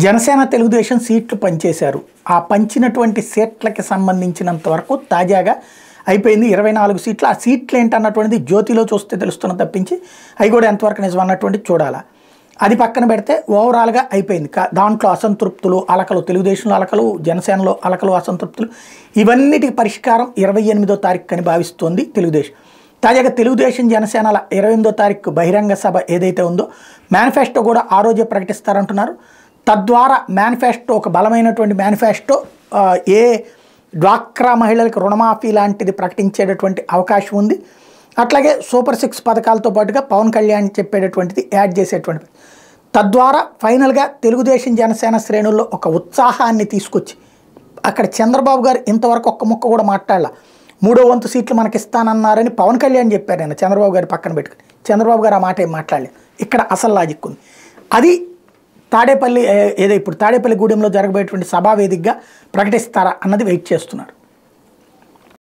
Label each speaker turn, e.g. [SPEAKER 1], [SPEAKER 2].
[SPEAKER 1] జనసేన తెలుగుదేశం సీట్లు పంచేశారు. ఆ పంచినటువంటి సీట్లకి సంబంధించినంత వరకు తాజాగా అయిపోయింది 24 సీట్లు. ఆ సీట్లు ఏంటన్నటువంటిది జ్యోతిలో చూస్తే తెలుస్తున్న తప్పించి అవి కూడా ఎంతవరకు నిజం అన్నటువంటిది చూడాలా. అది పక్కన పెడితే ఓవరాల్గా అయిపోయింది. దాంట్లో అసంతృప్తులు అలకలు, తెలుగుదేశంలో అలకలు, జనసేనలో అలకలు, అసంతృప్తులు, ఇవన్నిటికి పరిష్కారం 28వ తారీఖు అని భావిస్తోంది తెలుగుదేశం. తాజాగా తెలుగుదేశం జనసేనల 28వ తారీఖు బహిరంగ సభ ఏదైతే ఉందో మేనిఫెస్టో కూడా ఆ రోజే ప్రకటిస్తారంటున్నారు. తద్వారా మేనిఫెస్టో ఒక బలమైనటువంటి మేనిఫెస్టో ఏ డ్వాక్రా మహిళలకు రుణమాఫీ లాంటిది ప్రకటించేటటువంటి అవకాశం ఉంది. అట్లాగే సూపర్ 6 పథకాలతో పాటుగా పవన్ కళ్యాణ్ చెప్పేటటువంటిది యాడ్ చేసేటువంటిది. తద్వారా ఫైనల్గా తెలుగుదేశం జనసేన శ్రేణుల్లో ఒక ఉత్సాహాన్ని తీసుకొచ్చి అక్కడ చంద్రబాబు గారు ఇంతవరకు ఒక్క ముక్క కూడా మాట్లాడాల. 3వ వంతు సీట్లు మనకి ఇస్తానన్నారని పవన్ కళ్యాణ్ చెప్పారు. నేను చంద్రబాబు గారి పక్కన పెట్టుకుని చంద్రబాబు గారు ఆ మాట ఏం మాట్లాడలేదు. ఇక్కడ అసలు లాజిక్ ఉంది. అది తాడేపల్లి ఇప్పుడు తాడేపల్లి గూడెంలో జరగబోయేటువంటి సభా వేదికగా ప్రకటిస్తారా అన్నది వెయిట్ చేస్తున్నారు.